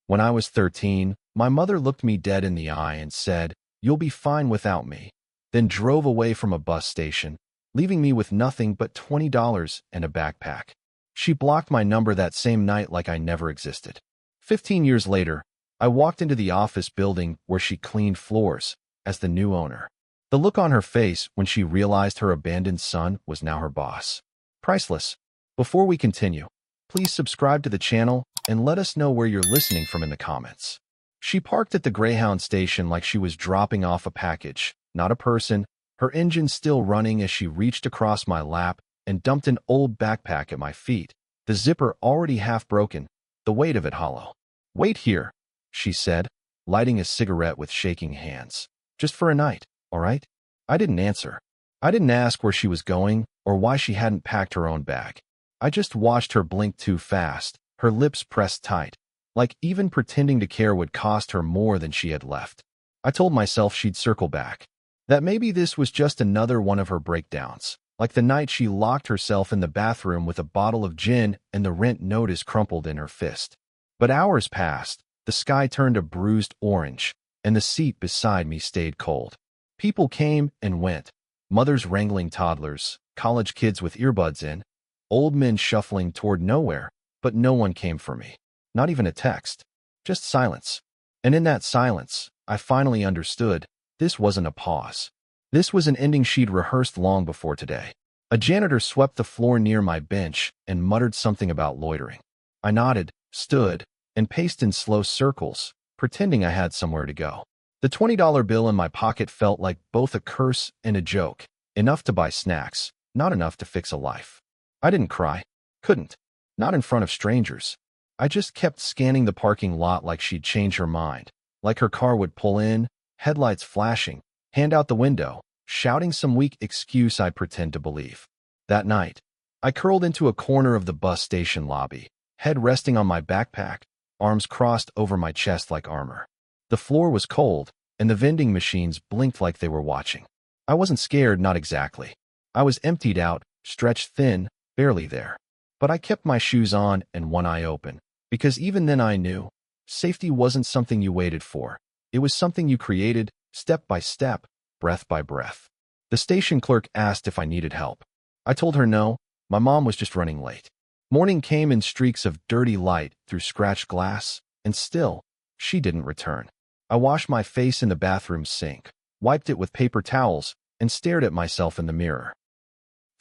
When I was 13, my mother looked me dead in the eye and said, "You'll be fine without me," then drove away from a bus station, leaving me with nothing but $20 and a backpack. She blocked my number that same night like I never existed. 15 years later, I walked into the office building where she cleaned floors as the new owner. The look on her face when she realized her abandoned son was now her boss. Priceless. Before we continue, please subscribe to the channel and let us know where you're listening from in the comments. She parked at the Greyhound station like she was dropping off a package, not a person, her engine still running as she reached across my lap and dumped an old backpack at my feet, the zipper already half broken, the weight of it hollow. "Wait here," she said, lighting a cigarette with shaking hands. "Just for a night, all right?" I didn't answer. I didn't ask where she was going or why she hadn't packed her own bag. I just watched her blink too fast, her lips pressed tight, like even pretending to care would cost her more than she had left. I told myself she'd circle back, that maybe this was just another one of her breakdowns, like the night she locked herself in the bathroom with a bottle of gin and the rent notice crumpled in her fist. But hours passed, the sky turned a bruised orange, and the seat beside me stayed cold. People came and went, mothers wrangling toddlers, college kids with earbuds in, old men shuffling toward nowhere, but no one came for me. Not even a text. Just silence. And in that silence, I finally understood, this wasn't a pause. This was an ending she'd rehearsed long before today. A janitor swept the floor near my bench and muttered something about loitering. I nodded, stood, and paced in slow circles, pretending I had somewhere to go. The $20 bill in my pocket felt like both a curse and a joke, enough to buy snacks, not enough to fix a life. I didn't cry. Couldn't. Not in front of strangers. I just kept scanning the parking lot like she'd change her mind, like her car would pull in, headlights flashing, hand out the window, shouting some weak excuse I'd pretend to believe. That night, I curled into a corner of the bus station lobby, head resting on my backpack, arms crossed over my chest like armor. The floor was cold, and the vending machines blinked like they were watching. I wasn't scared, not exactly. I was emptied out, stretched thin, barely there. But I kept my shoes on and one eye open, because even then I knew, safety wasn't something you waited for. It was something you created, step by step, breath by breath. The station clerk asked if I needed help. I told her no, my mom was just running late. Morning came in streaks of dirty light through scratched glass, and still, she didn't return. I washed my face in the bathroom sink, wiped it with paper towels, and stared at myself in the mirror.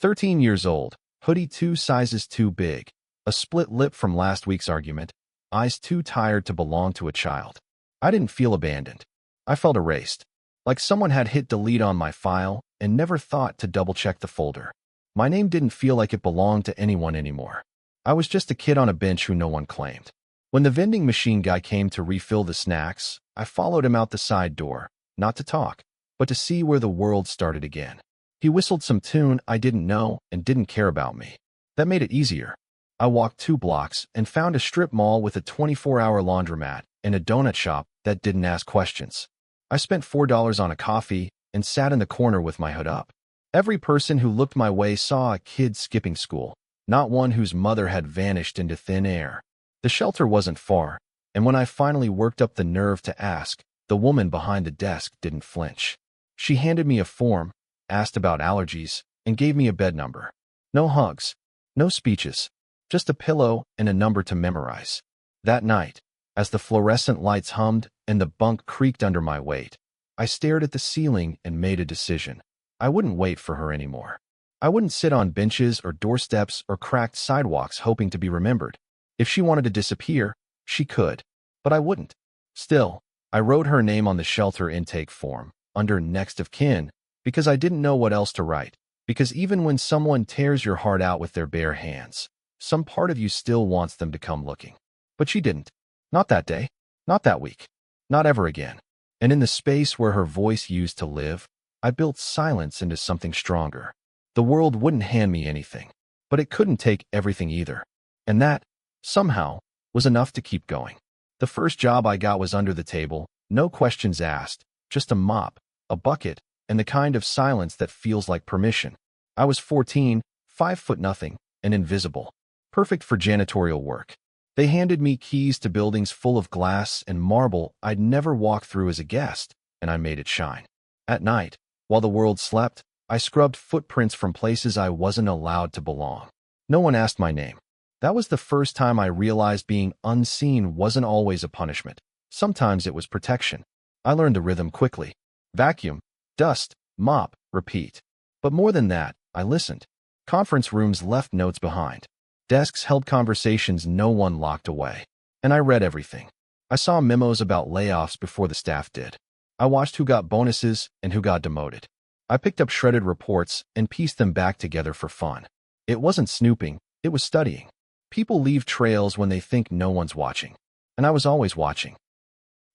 13 years old, hoodie 2 sizes too big, a split lip from last week's argument, eyes too tired to belong to a child. I didn't feel abandoned. I felt erased, like someone had hit delete on my file and never thought to double-check the folder. My name didn't feel like it belonged to anyone anymore. I was just a kid on a bench who no one claimed. When the vending machine guy came to refill the snacks, I followed him out the side door, not to talk, but to see where the world started again. He whistled some tune I didn't know and didn't care about me. That made it easier. I walked 2 blocks and found a strip mall with a 24-hour laundromat and a donut shop that didn't ask questions. I spent $4 on a coffee and sat in the corner with my hood up. Every person who looked my way saw a kid skipping school, not one whose mother had vanished into thin air. The shelter wasn't far, and when I finally worked up the nerve to ask, the woman behind the desk didn't flinch. She handed me a form, asked about allergies, and gave me a bed number. No hugs, no speeches, just a pillow and a number to memorize. That night, as the fluorescent lights hummed and the bunk creaked under my weight, I stared at the ceiling and made a decision. I wouldn't wait for her anymore. I wouldn't sit on benches or doorsteps or cracked sidewalks hoping to be remembered. If she wanted to disappear, she could, but I wouldn't. Still, I wrote her name on the shelter intake form, under next of kin, because I didn't know what else to write. Because even when someone tears your heart out with their bare hands, some part of you still wants them to come looking. But she didn't. Not that day. Not that week. Not ever again. And in the space where her voice used to live, I built silence into something stronger. The world wouldn't hand me anything, but it couldn't take everything either. And that, somehow, was enough to keep going. The first job I got was under the table, no questions asked, just a mop, a bucket, and the kind of silence that feels like permission. I was 14, 5'0" and invisible. Perfect for janitorial work. They handed me keys to buildings full of glass and marble I'd never walked through as a guest, and I made it shine. At night, while the world slept, I scrubbed footprints from places I wasn't allowed to belong. No one asked my name. That was the first time I realized being unseen wasn't always a punishment. Sometimes it was protection. I learned the rhythm quickly. Vacuum, dust, mop, repeat. But more than that, I listened. Conference rooms left notes behind. Desks held conversations no one locked away. And I read everything. I saw memos about layoffs before the staff did. I watched who got bonuses and who got demoted. I picked up shredded reports and pieced them back together for fun. It wasn't snooping, it was studying. People leave trails when they think no one's watching. And I was always watching.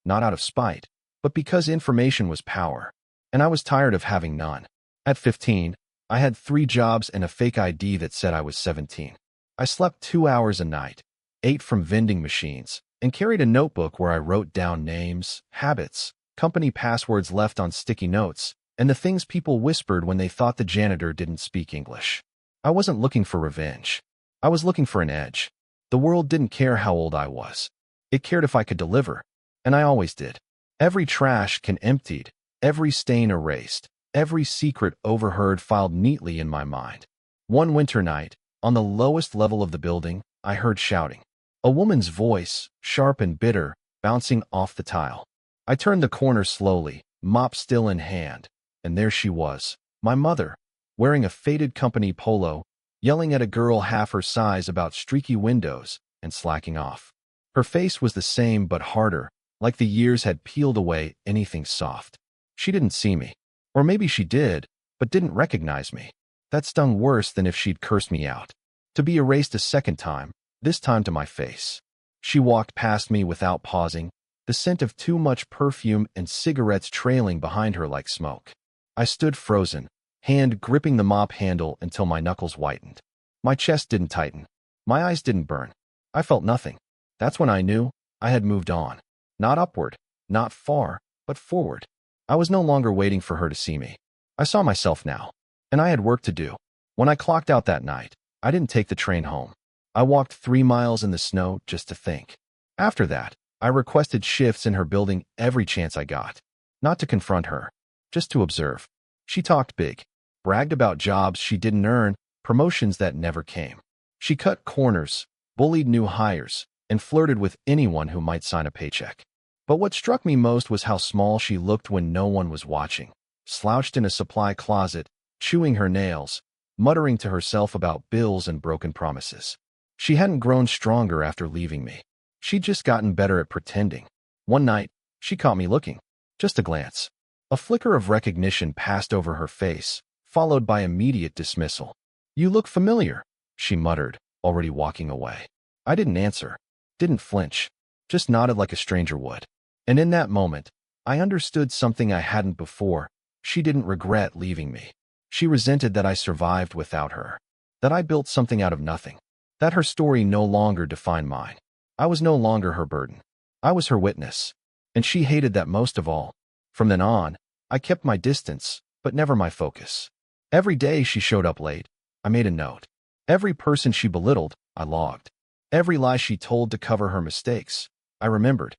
Not out of spite, but because information was power. And I was tired of having none. At 15, I had 3 jobs and a fake ID that said I was 17. I slept 2 hours a night, ate from vending machines, and carried a notebook where I wrote down names, habits, company passwords left on sticky notes, and the things people whispered when they thought the janitor didn't speak English. I wasn't looking for revenge. I was looking for an edge. The world didn't care how old I was. It cared if I could deliver, and I always did. Every trash can emptied, every stain erased, every secret overheard filed neatly in my mind. One winter night, on the lowest level of the building, I heard shouting. A woman's voice, sharp and bitter, bouncing off the tile. I turned the corner slowly, mop still in hand, and there she was, my mother, wearing a faded company polo, yelling at a girl half her size about streaky windows and slacking off. Her face was the same but harder, like the years had peeled away anything soft. She didn't see me. Or maybe she did, but didn't recognize me. That stung worse than if she'd cursed me out. To be erased a second time, this time to my face. She walked past me without pausing, the scent of too much perfume and cigarettes trailing behind her like smoke. I stood frozen, hand gripping the mop handle until my knuckles whitened. My chest didn't tighten. My eyes didn't burn. I felt nothing. That's when I knew I had moved on. Not upward, not far, but forward. I was no longer waiting for her to see me. I saw myself now, and I had work to do. When I clocked out that night, I didn't take the train home. I walked 3 miles in the snow just to think. After that, I requested shifts in her building every chance I got. Not to confront her, just to observe. She talked big, bragged about jobs she didn't earn, promotions that never came. She cut corners, bullied new hires, and flirted with anyone who might sign a paycheck. But what struck me most was how small she looked when no one was watching, slouched in a supply closet, chewing her nails, muttering to herself about bills and broken promises. She hadn't grown stronger after leaving me. She'd just gotten better at pretending. One night, she caught me looking. Just a glance. A flicker of recognition passed over her face, followed by immediate dismissal. "You look familiar," she muttered, already walking away. I didn't answer, didn't flinch, just nodded like a stranger would. And in that moment, I understood something I hadn't before. She didn't regret leaving me. She resented that I survived without her, that I built something out of nothing, that her story no longer defined mine. I was no longer her burden. I was her witness. And she hated that most of all. From then on, I kept my distance, but never my focus. Every day she showed up late, I made a note. Every person she belittled, I logged. Every lie she told to cover her mistakes, I remembered.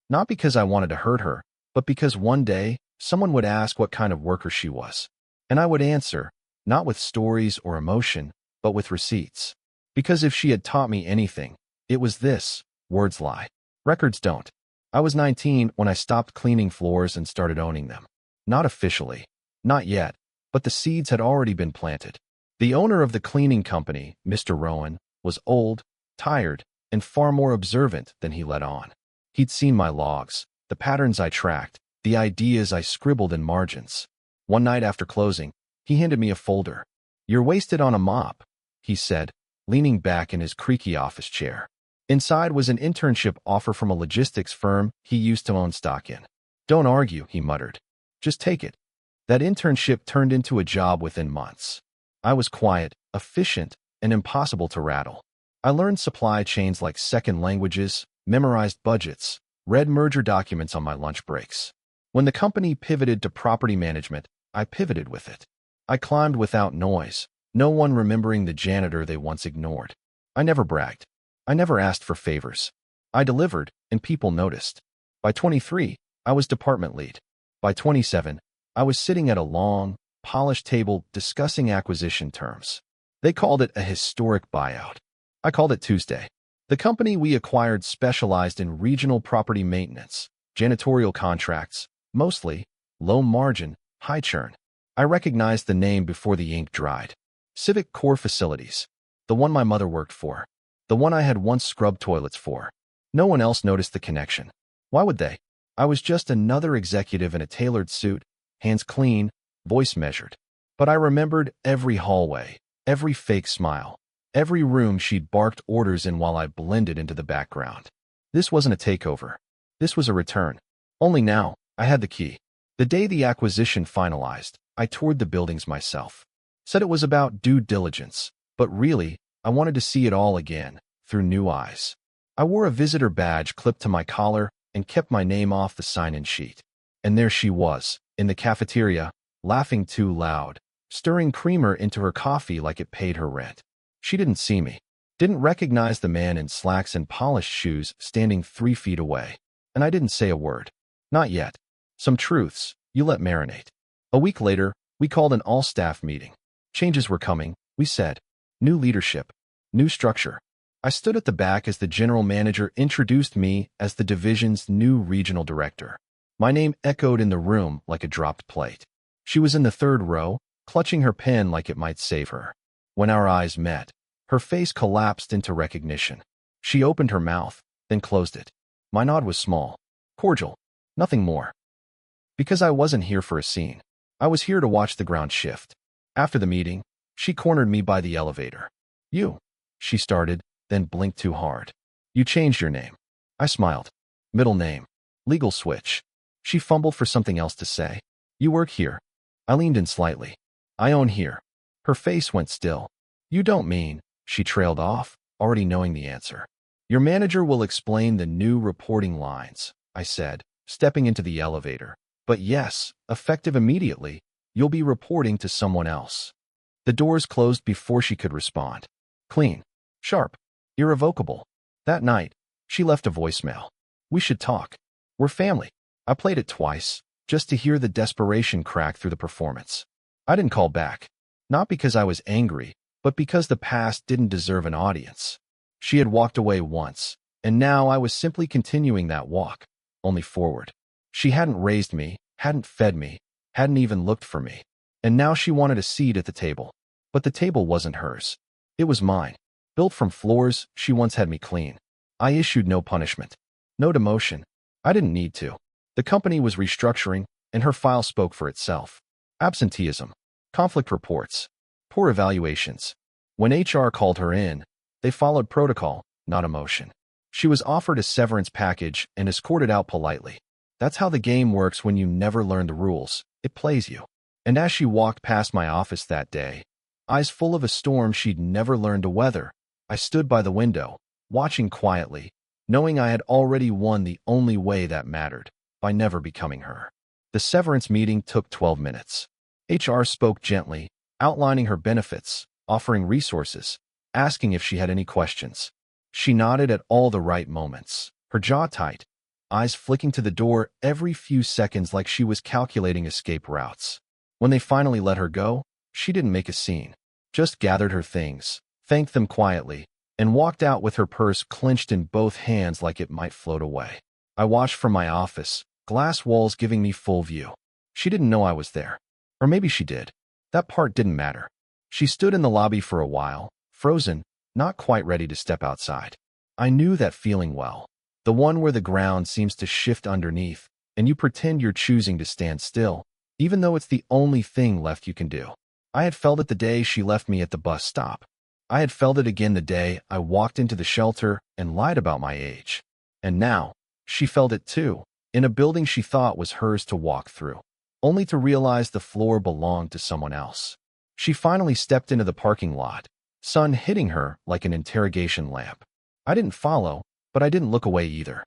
Not because I wanted to hurt her, but because one day, someone would ask what kind of worker she was. And I would answer, not with stories or emotion, but with receipts. Because if she had taught me anything, it was this: words lie. Records don't. I was 19 when I stopped cleaning floors and started owning them. Not officially. Not yet. But the seeds had already been planted. The owner of the cleaning company, Mr. Rowan, was old, tired, and far more observant than he let on. He'd seen my logs, the patterns I tracked, the ideas I scribbled in margins. One night after closing, he handed me a folder. "You're wasted on a mop," he said, leaning back in his creaky office chair. Inside was an internship offer from a logistics firm he used to own stock in. "Don't argue," he muttered. "Just take it." That internship turned into a job within months. I was quiet, efficient, and impossible to rattle. I learned supply chains like second languages, memorized budgets, read merger documents on my lunch breaks. When the company pivoted to property management, I pivoted with it. I climbed without noise, no one remembering the janitor they once ignored. I never bragged. I never asked for favors. I delivered, and people noticed. By 23, I was department lead. By 27, I was sitting at a long, polished table discussing acquisition terms. They called it a historic buyout. I called it Tuesday. The company we acquired specialized in regional property maintenance, janitorial contracts, mostly low margin, high churn. I recognized the name before the ink dried. Civic Core Facilities. The one my mother worked for. The one I had once scrubbed toilets for. No one else noticed the connection. Why would they? I was just another executive in a tailored suit, hands clean, voice measured. But I remembered every hallway, every fake smile, every room she'd barked orders in while I blended into the background. This wasn't a takeover. This was a return. Only now, I had the key. The day the acquisition finalized, I toured the buildings myself. Said it was about due diligence, but really, I wanted to see it all again, through new eyes. I wore a visitor badge clipped to my collar and kept my name off the sign-in sheet. And there she was, in the cafeteria, laughing too loud, stirring creamer into her coffee like it paid her rent. She didn't see me, didn't recognize the man in slacks and polished shoes standing 3 feet away. And I didn't say a word. Not yet. Some truths, you let marinate. A week later, we called an all-staff meeting. Changes were coming, we said. New leadership. New structure. I stood at the back as the general manager introduced me as the division's new regional director. My name echoed in the room like a dropped plate. She was in the 3rd row, clutching her pen like it might save her. When our eyes met, her face collapsed into recognition. She opened her mouth, then closed it. My nod was small, cordial, nothing more. Because I wasn't here for a scene. I was here to watch the ground shift. After the meeting, she cornered me by the elevator. You, she started, then blinked too hard. You changed your name. I smiled. Middle name. Legal switch. She fumbled for something else to say. You work here. I leaned in slightly. I own here. Her face went still. You don't mean, she trailed off, already knowing the answer. Your manager will explain the new reporting lines, I said, stepping into the elevator. But yes, effective immediately, you'll be reporting to someone else. The doors closed before she could respond. Clean. Sharp. Irrevocable. That night, she left a voicemail. We should talk. We're family. I played it twice, just to hear the desperation crack through the performance. I didn't call back. Not because I was angry, but because the past didn't deserve an audience. She had walked away once, and now I was simply continuing that walk, only forward. She hadn't raised me, hadn't fed me, hadn't even looked for me. And now she wanted a seat at the table. But the table wasn't hers. It was mine. Built from floors she once had me clean. I issued no punishment. No demotion. I didn't need to. The company was restructuring, and her file spoke for itself. Absenteeism. Conflict reports. Poor evaluations. When HR called her in, they followed protocol, not emotion. She was offered a severance package and escorted out politely. That's how the game works when you never learn the rules. It plays you. And as she walked past my office that day, eyes full of a storm she'd never learned to weather, I stood by the window, watching quietly, knowing I had already won the only way that mattered, by never becoming her. The severance meeting took 12 minutes. HR spoke gently, outlining her benefits, offering resources, asking if she had any questions. She nodded at all the right moments, her jaw tight, eyes flicking to the door every few seconds like she was calculating escape routes. When they finally let her go, she didn't make a scene, just gathered her things, thanked them quietly, and walked out with her purse clenched in both hands like it might float away. I watched from my office, glass walls giving me full view. She didn't know I was there. Or maybe she did. That part didn't matter. She stood in the lobby for a while, frozen, not quite ready to step outside. I knew that feeling well. The one where the ground seems to shift underneath, and you pretend you're choosing to stand still, even though it's the only thing left you can do. I had felt it the day she left me at the bus stop. I had felt it again the day I walked into the shelter and lied about my age. And now, she felt it too, in a building she thought was hers to walk through, only to realize the floor belonged to someone else. She finally stepped into the parking lot, sun hitting her like an interrogation lamp. I didn't follow, but I didn't look away either.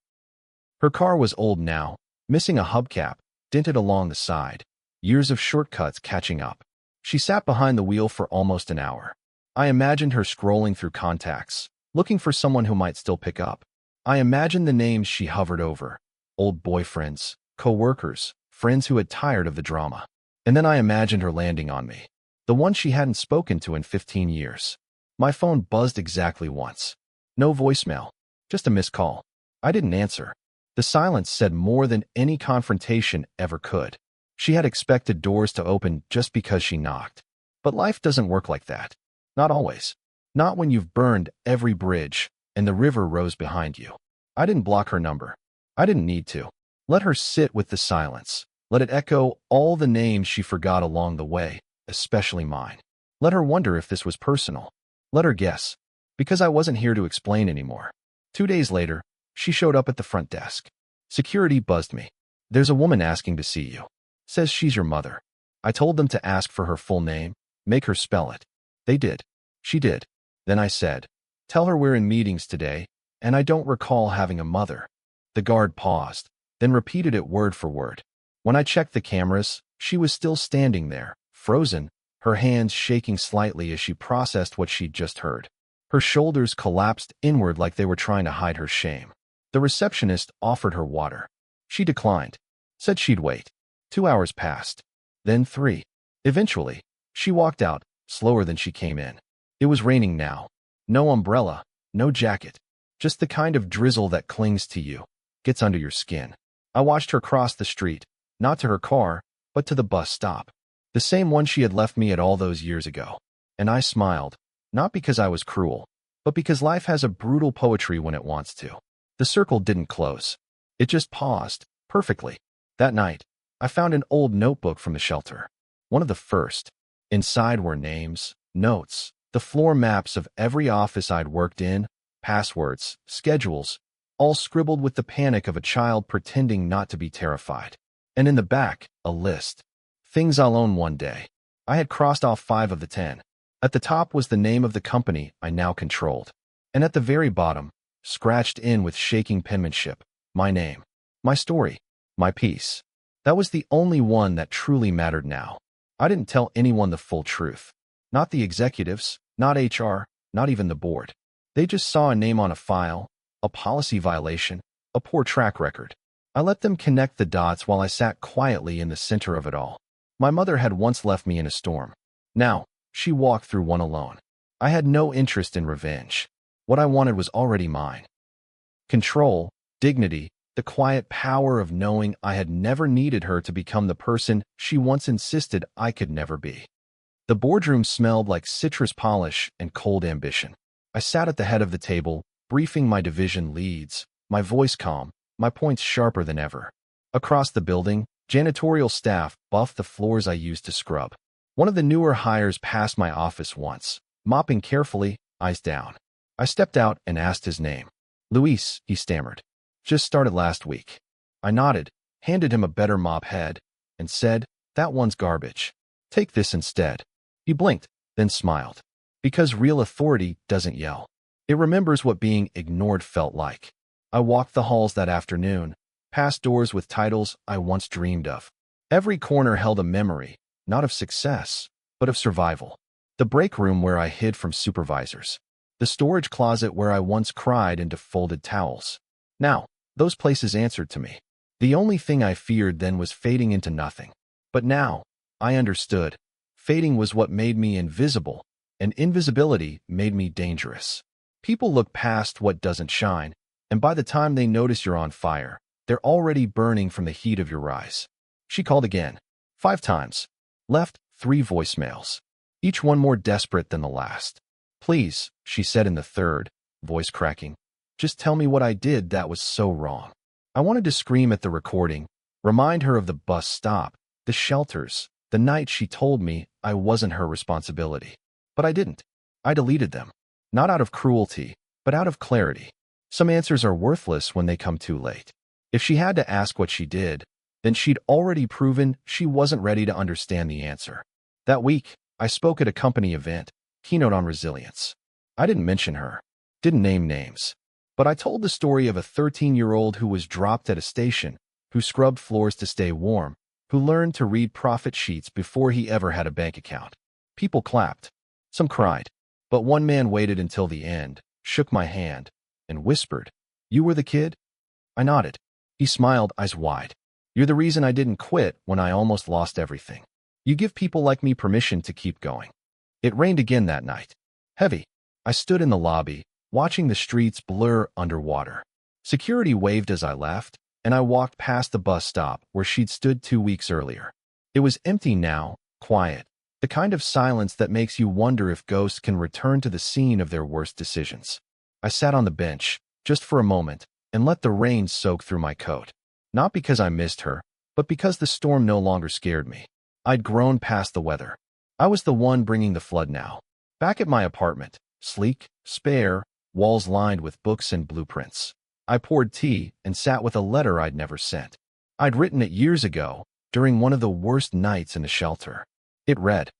Her car was old now, missing a hubcap, dented along the side, years of shortcuts catching up. She sat behind the wheel for almost an hour. I imagined her scrolling through contacts, looking for someone who might still pick up. I imagined the names she hovered over: old boyfriends, co-workers, friends who had tired of the drama. And then I imagined her landing on me, the one she hadn't spoken to in 15 years. My phone buzzed exactly once. No voicemail, just a missed call. I didn't answer. The silence said more than any confrontation ever could. She had expected doors to open just because she knocked. But life doesn't work like that. Not always. Not when you've burned every bridge and the river rose behind you. I didn't block her number. I didn't need to. Let her sit with the silence. Let it echo all the names she forgot along the way, especially mine. Let her wonder if this was personal. Let her guess. Because I wasn't here to explain anymore. 2 days later, she showed up at the front desk. Security buzzed me. "There's a woman asking to see you. Says she's your mother." I told them to ask for her full name, make her spell it. They did. She did. Then I said, "Tell her we're in meetings today, and I don't recall having a mother." The guard paused, then repeated it word for word. When I checked the cameras, she was still standing there, frozen, her hands shaking slightly as she processed what she'd just heard. Her shoulders collapsed inward like they were trying to hide her shame. The receptionist offered her water. She declined, said she'd wait. 2 hours passed, then 3. Eventually, she walked out, slower than she came in. It was raining now. No umbrella, no jacket, just the kind of drizzle that clings to you, gets under your skin. I watched her cross the street, not to her car, but to the bus stop. The same one she had left me at all those years ago. And I smiled, not because I was cruel, but because life has a brutal poetry when it wants to. The circle didn't close. It just paused, perfectly. That night, I found an old notebook from the shelter. One of the first. Inside were names, notes, the floor maps of every office I'd worked in, passwords, schedules, all scribbled with the panic of a child pretending not to be terrified. And in the back, a list. Things I'll own one day. I had crossed off 5 of the 10. At the top was the name of the company I now controlled. And at the very bottom, scratched in with shaking penmanship, my name, my story, my piece. That was the only one that truly mattered now. I didn't tell anyone the full truth. Not the executives, not HR, not even the board. They just saw a name on a file, a policy violation, a poor track record. I let them connect the dots while I sat quietly in the center of it all. My mother had once left me in a storm. Now, she walked through one alone. I had no interest in revenge. What I wanted was already mine. Control, dignity, the quiet power of knowing I had never needed her to become the person she once insisted I could never be. The boardroom smelled like citrus polish and cold ambition. I sat at the head of the table, briefing my division leads, my voice calm, my points sharper than ever. Across the building, janitorial staff buffed the floors I used to scrub. One of the newer hires passed my office once, mopping carefully, eyes down. I stepped out and asked his name. "Luis," he stammered. "Just started last week." I nodded, handed him a better mop head, and said, "That one's garbage. Take this instead." He blinked, then smiled. Because real authority doesn't yell. It remembers what being ignored felt like. I walked the halls that afternoon, past doors with titles I once dreamed of. Every corner held a memory, not of success, but of survival. The break room where I hid from supervisors. The storage closet where I once cried into folded towels. Now, those places answered to me. The only thing I feared then was fading into nothing. But now, I understood. Fading was what made me invisible, and invisibility made me dangerous. People look past what doesn't shine, and by the time they notice you're on fire, they're already burning from the heat of your rise. She called again, 5 times. Left 3 voicemails, each one more desperate than the last. "Please," she said in the third, voice cracking, "just tell me what I did that was so wrong." I wanted to scream at the recording, remind her of the bus stop, the shelters, the night she told me I wasn't her responsibility. But I didn't. I deleted them. Not out of cruelty, but out of clarity. Some answers are worthless when they come too late. If she had to ask what she did, then she'd already proven she wasn't ready to understand the answer. That week, I spoke at a company event, keynote on resilience. I didn't mention her, didn't name names, but I told the story of a 13-year-old who was dropped at a station, who scrubbed floors to stay warm, who learned to read profit sheets before he ever had a bank account. People clapped. Some cried. But one man waited until the end, shook my hand, and whispered, "You were the kid?" I nodded. He smiled, eyes wide. "You're the reason I didn't quit when I almost lost everything. You give people like me permission to keep going." It rained again that night. Heavy. I stood in the lobby, watching the streets blur underwater. Security waved as I left, and I walked past the bus stop where she'd stood 2 weeks earlier. It was empty now, quiet, the kind of silence that makes you wonder if ghosts can return to the scene of their worst decisions. I sat on the bench, just for a moment, and let the rain soak through my coat. Not because I missed her, but because the storm no longer scared me. I'd grown past the weather. I was the one bringing the flood now. Back at my apartment, sleek, spare, walls lined with books and blueprints. I poured tea and sat with a letter I'd never sent. I'd written it years ago, during one of the worst nights in the shelter. It read,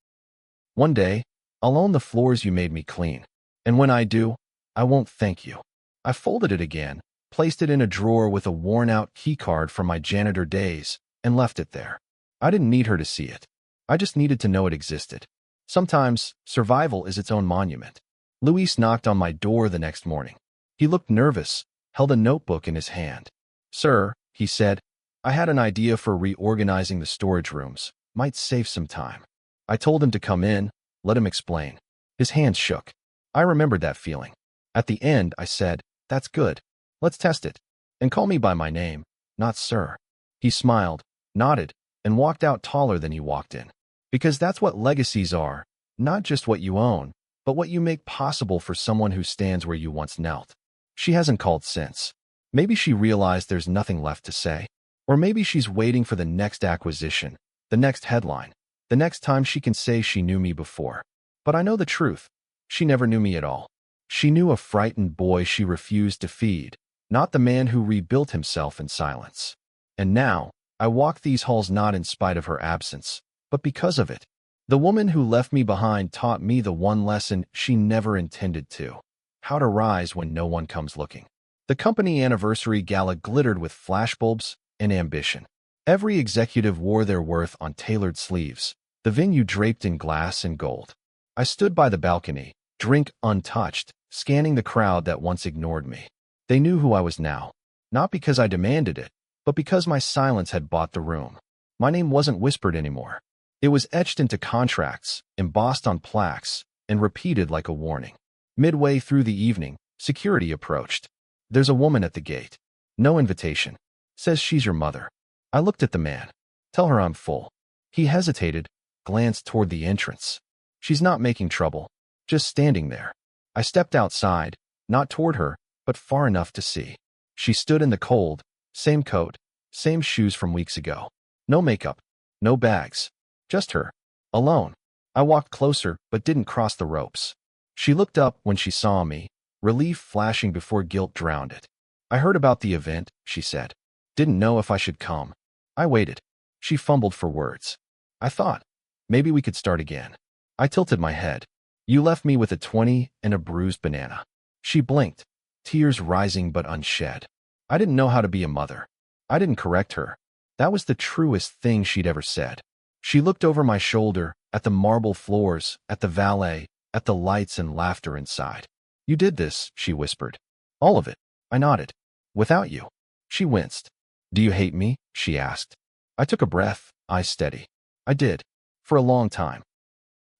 "One day, I'll own the floors you made me clean. And when I do, I won't thank you." I folded it again, placed it in a drawer with a worn-out keycard from my janitor days, and left it there. I didn't need her to see it. I just needed to know it existed. Sometimes, survival is its own monument. Luis knocked on my door the next morning. He looked nervous, held a notebook in his hand. "Sir," he said, "I had an idea for reorganizing the storage rooms. Might save some time." I told him to come in, let him explain. His hands shook. I remembered that feeling. At the end, I said, "That's good. Let's test it. And call me by my name, not sir." He smiled, nodded, and walked out taller than he walked in. Because that's what legacies are, not just what you own, but what you make possible for someone who stands where you once knelt. She hasn't called since. Maybe she realized there's nothing left to say. Or maybe she's waiting for the next acquisition, the next headline, the next time she can say she knew me before. But I know the truth. She never knew me at all. She knew a frightened boy she refused to feed, not the man who rebuilt himself in silence. And now, I walk these halls not in spite of her absence, but because of it. The woman who left me behind taught me the one lesson she never intended to: how to rise when no one comes looking. The company anniversary gala glittered with flashbulbs and ambition. Every executive wore their worth on tailored sleeves, the venue draped in glass and gold. I stood by the balcony, drink untouched, scanning the crowd that once ignored me. They knew who I was now, not because I demanded it, but because my silence had bought the room. My name wasn't whispered anymore. It was etched into contracts, embossed on plaques, and repeated like a warning. Midway through the evening, security approached. "There's a woman at the gate. No invitation. Says she's your mother." I looked at the man. "Tell her I'm full." He hesitated, glanced toward the entrance. "She's not making trouble, just standing there." I stepped outside, not toward her, but far enough to see. She stood in the cold, same coat, same shoes from weeks ago. No makeup, no bags, just her, alone. I walked closer, but didn't cross the ropes. She looked up when she saw me, relief flashing before guilt drowned it. "I heard about the event," she said. "Didn't know if I should come." I waited. She fumbled for words. I thought, maybe we could start again. I tilted my head. "You left me with a 20 and a bruised banana." She blinked, tears rising but unshed. I didn't know how to be a mother. I didn't correct her. That was the truest thing she'd ever said. She looked over my shoulder, at the marble floors, at the valet, at the lights and laughter inside. "You did this," she whispered. "All of it." I nodded. "Without you." She winced. "Do you hate me?" she asked. I took a breath, eyes steady. I did. For a long time.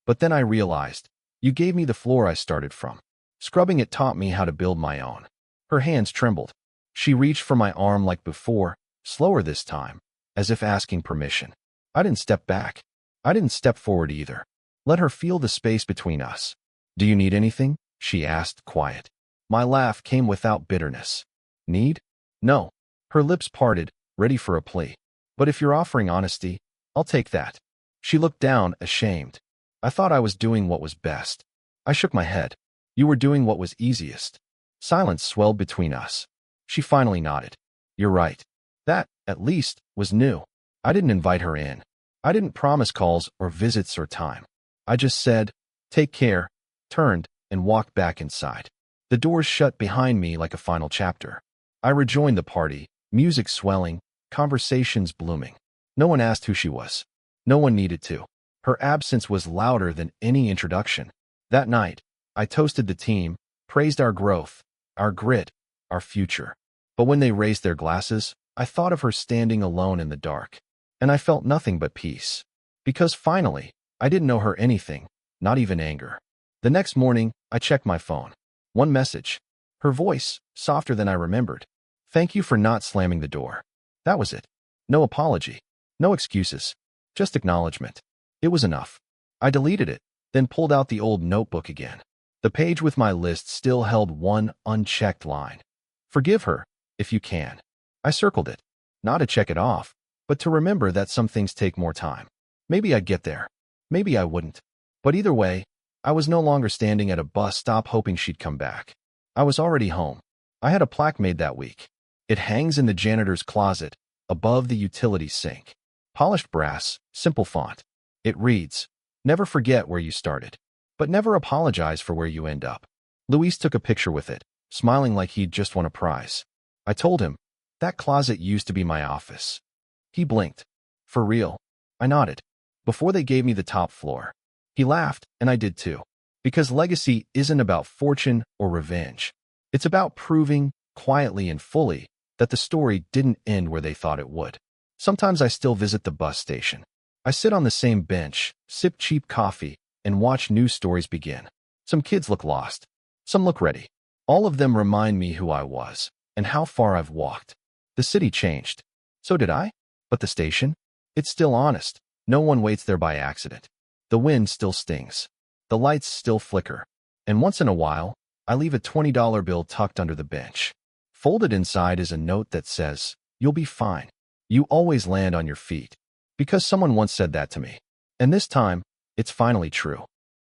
But then I realized, you gave me the floor I started from. Scrubbing it taught me how to build my own. Her hands trembled. She reached for my arm like before, slower this time, as if asking permission. I didn't step back. I didn't step forward either. Let her feel the space between us. "Do you need anything?" she asked, quiet. My laugh came without bitterness. "Need? No." Her lips parted, ready for a plea. "But if you're offering honesty, I'll take that." She looked down, ashamed. I thought I was doing what was best. I shook my head. "You were doing what was easiest." Silence swelled between us. She finally nodded. "You're right. That, at least, was new." I didn't invite her in. I didn't promise calls or visits or time. I just said, "Take care," turned, and walked back inside. The doors shut behind me like a final chapter. I rejoined the party, music swelling, conversations blooming. No one asked who she was. No one needed to. Her absence was louder than any introduction. That night, I toasted the team, praised our growth, our grit, our future. But when they raised their glasses, I thought of her standing alone in the dark, and I felt nothing but peace. Because finally, I didn't owe her anything, not even anger. The next morning, I checked my phone. One message. Her voice, softer than I remembered. Thank you for not slamming the door. That was it. No apology. No excuses. Just acknowledgement. It was enough. I deleted it, then pulled out the old notebook again. The page with my list still held one unchecked line. Forgive her, if you can. I circled it, not to check it off, but to remember that some things take more time. Maybe I'd get there. Maybe I wouldn't. But either way, I was no longer standing at a bus stop hoping she'd come back. I was already home. I had a plaque made that week. It hangs in the janitor's closet, above the utility sink. Polished brass, simple font. It reads, "Never forget where you started, but never apologize for where you end up." Luis took a picture with it, smiling like he'd just won a prize. I told him, that closet used to be my office. He blinked. For real? I nodded. Before they gave me the top floor. He laughed, and I did too. Because legacy isn't about fortune or revenge. It's about proving, quietly and fully, that the story didn't end where they thought it would. Sometimes I still visit the bus station. I sit on the same bench, sip cheap coffee, and watch news stories begin. Some kids look lost. Some look ready. All of them remind me who I was, and how far I've walked. The city changed. So did I. But the station? It's still honest. No one waits there by accident. The wind still stings. The lights still flicker. And once in a while, I leave a $20 bill tucked under the bench. Folded inside is a note that says, "You'll be fine. You always land on your feet." Because someone once said that to me. And this time, it's finally true.